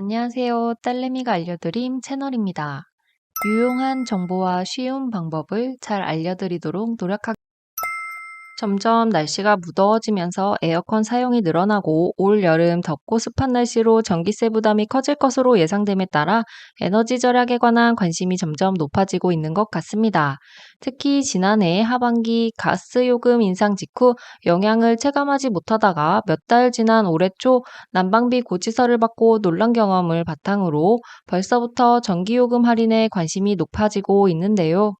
안녕하세요. 딸내미가 알려드림 채널입니다. 유용한 정보와 쉬운 방법을 잘 알려드리도록 노력하겠습니다. 점점 날씨가 무더워지면서 에어컨 사용이 늘어나고 올 여름 덥고 습한 날씨로 전기세 부담이 커질 것으로 예상됨에 따라 에너지 절약에 관한 관심이 점점 높아지고 있는 것 같습니다. 특히 지난해 하반기 가스 요금 인상 직후 영향을 체감하지 못하다가 몇 달 지난 올해 초 난방비 고지서를 받고 놀란 경험을 바탕으로 벌써부터 전기요금 할인에 관심이 높아지고 있는데요.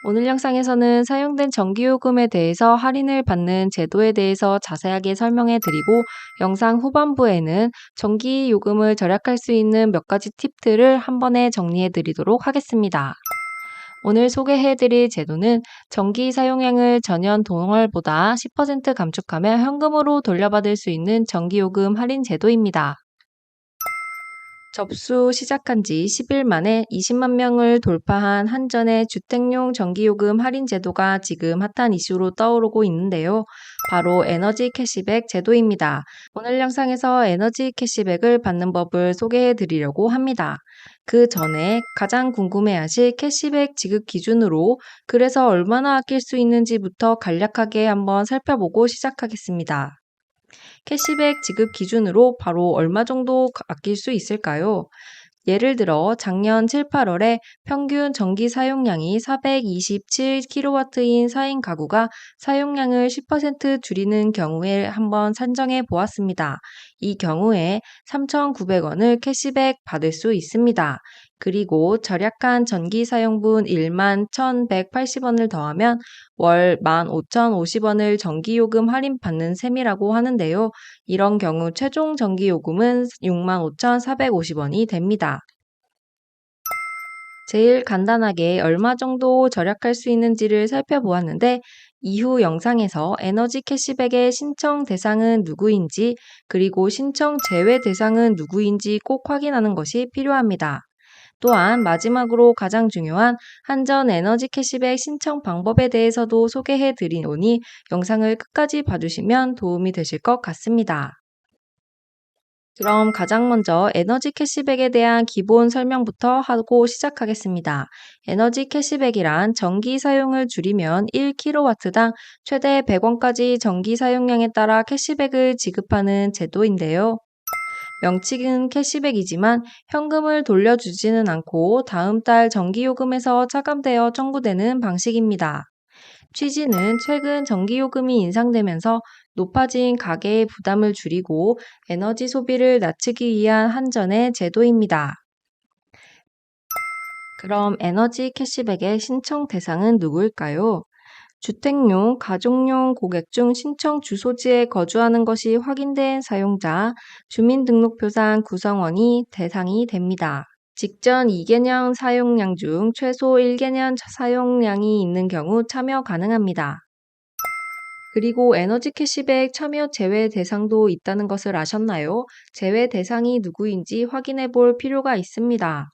오늘 영상에서는 사용된 전기요금에 대해서 할인을 받는 제도에 대해서 자세하게 설명해 드리고 영상 후반부에는 전기요금을 절약할 수 있는 몇 가지 팁들을 한 번에 정리해 드리도록 하겠습니다. 오늘 소개해 드릴 제도는 전기 사용량을 전년 동월보다 10% 감축하며 현금으로 돌려받을 수 있는 전기요금 할인 제도입니다. 접수 시작한 지 10일 만에 20만 명을 돌파한 한전의 주택용 전기요금 할인 제도가 지금 핫한 이슈로 떠오르고 있는데요. 바로 에너지 캐시백 제도입니다. 오늘 영상에서 에너지 캐시백을 받는 법을 소개해 드리려고 합니다. 그 전에 가장 궁금해하실 캐시백 지급 기준으로 그래서 얼마나 아낄 수 있는지부터 간략하게 한번 살펴보고 시작하겠습니다. 캐시백 지급 기준으로 바로 얼마 정도 아낄 수 있을까요? 예를 들어 작년 7, 8월에 평균 전기 사용량이 427kW인 4인 가구가 사용량을 10% 줄이는 경우에 한번 산정해 보았습니다. 이 경우에 3,900원을 캐시백 받을 수 있습니다. 그리고 절약한 전기 사용분 11,180원을 더하면 월 15,050원을 전기요금 할인 받는 셈이라고 하는데요. 이런 경우 최종 전기요금은 65,450원이 됩니다. 제일 간단하게 얼마 정도 절약할 수 있는지를 살펴보았는데 이후 영상에서 에너지 캐시백의 신청 대상은 누구인지 그리고 신청 제외 대상은 누구인지 꼭 확인하는 것이 필요합니다. 또한 마지막으로 가장 중요한 한전 에너지 캐시백 신청 방법에 대해서도 소개해 드리노니 영상을 끝까지 봐주시면 도움이 되실 것 같습니다. 그럼 가장 먼저 에너지 캐시백에 대한 기본 설명부터 하고 시작하겠습니다. 에너지 캐시백이란 전기 사용을 줄이면 1kW당 최대 100원까지 전기 사용량에 따라 캐시백을 지급하는 제도인데요. 명칭은 캐시백이지만 현금을 돌려주지는 않고 다음 달 전기요금에서 차감되어 청구되는 방식입니다. 취지는 최근 전기요금이 인상되면서 높아진 가계의 부담을 줄이고 에너지 소비를 낮추기 위한 한전의 제도입니다. 그럼 에너지 캐시백의 신청 대상은 누구일까요? 주택용, 가족용 고객 중 신청 주소지에 거주하는 것이 확인된 사용자, 주민등록표상 구성원이 대상이 됩니다. 직전 2개년 사용량 중 최소 1개년 사용량이 있는 경우 참여 가능합니다. 그리고 에너지 캐시백 참여 제외 대상도 있다는 것을 아셨나요? 제외 대상이 누구인지 확인해 볼 필요가 있습니다.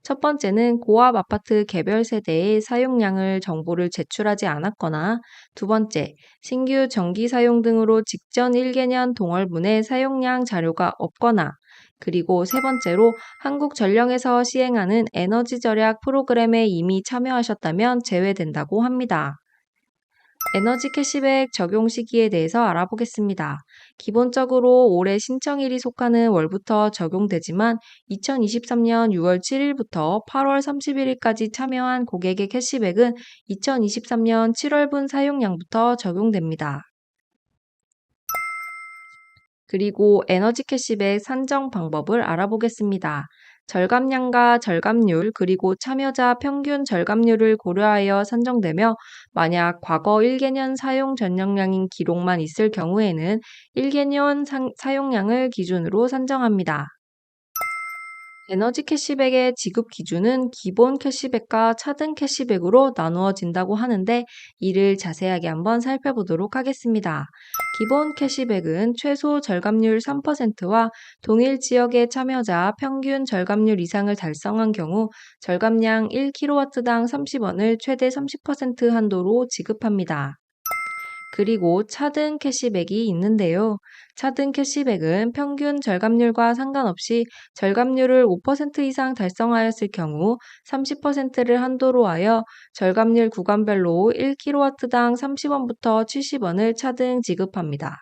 첫 번째는 고압 아파트 개별 세대의 사용량을 정보를 제출하지 않았거나, 두 번째, 신규 전기 사용 등으로 직전 1개년 동월분의 사용량 자료가 없거나, 그리고 세 번째로 한국전력에서 시행하는 에너지 절약 프로그램에 이미 참여하셨다면 제외된다고 합니다. 에너지 캐시백 적용 시기에 대해서 알아보겠습니다. 기본적으로 올해 신청일이 속하는 월부터 적용되지만 2023년 6월 7일부터 8월 31일까지 참여한 고객의 캐시백은 2023년 7월분 사용량부터 적용됩니다. 그리고 에너지 캐시백 산정 방법을 알아보겠습니다. 절감량과 절감률 그리고 참여자 평균 절감률을 고려하여 산정되며 만약 과거 1개년 사용 전용량인 기록만 있을 경우에는 1개년 사용량을 기준으로 산정합니다. 에너지 캐시백의 지급 기준은 기본 캐시백과 차등 캐시백으로 나누어진다고 하는데 이를 자세하게 한번 살펴보도록 하겠습니다. 기본 캐시백은 최소 절감률 3%와 동일 지역의 참여자 평균 절감률 이상을 달성한 경우 절감량 1kW당 30원을 최대 30% 한도로 지급합니다. 그리고 차등 캐시백이 있는데요. 차등 캐시백은 평균 절감률과 상관없이 절감률을 5% 이상 달성하였을 경우 30%를 한도로 하여 절감률 구간별로 1kW당 30원부터 70원을 차등 지급합니다.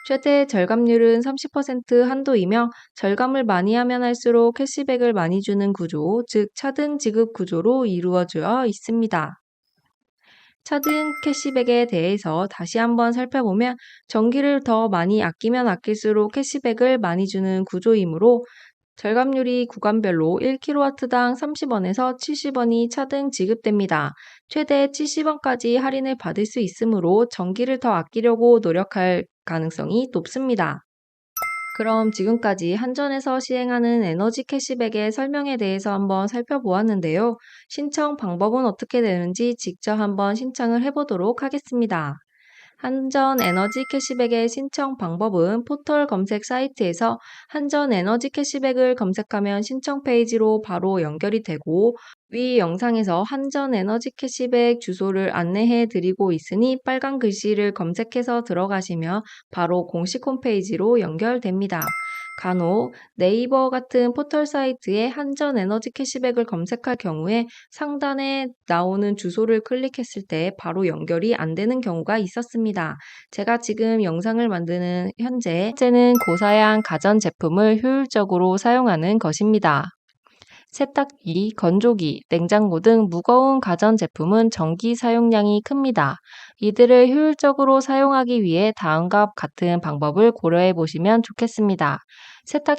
최대 절감률은 30% 한도이며 절감을 많이 하면 할수록 캐시백을 많이 주는 구조, 즉 차등 지급 구조로 이루어져 있습니다. 차등 캐시백에 대해서 다시 한번 살펴보면 전기를 더 많이 아끼면 아낄수록 캐시백을 많이 주는 구조이므로 절감률이 구간별로 1kW당 30원에서 70원이 차등 지급됩니다. 최대 70원까지 할인을 받을 수 있으므로 전기를 더 아끼려고 노력할 가능성이 높습니다. 그럼 지금까지 한전에서 시행하는 에너지 캐시백의 설명에 대해서 한번 살펴보았는데요. 신청 방법은 어떻게 되는지 직접 한번 신청을 해보도록 하겠습니다. 한전 에너지 캐시백의 신청 방법은 포털 검색 사이트에서 한전 에너지 캐시백을 검색하면 신청 페이지로 바로 연결이 되고 위 영상에서 한전 에너지 캐시백 주소를 안내해 드리고 있으니 빨간 글씨를 검색해서 들어가시면 바로 공식 홈페이지로 연결됩니다. 간혹 네이버 같은 포털 사이트에 한전 에너지 캐시백을 검색할 경우에 상단에 나오는 주소를 클릭했을 때 바로 연결이 안 되는 경우가 있었습니다. 제가 지금 영상을 만드는 현재는 고사양 가전제품을 효율적으로 사용하는 것입니다. 세탁기, 건조기, 냉장고 등 무거운 가전제품은 전기 사용량이 큽니다. 이들을 효율적으로 사용하기 위해 다음과 같은 방법을 고려해 보시면 좋겠습니다. 세탁기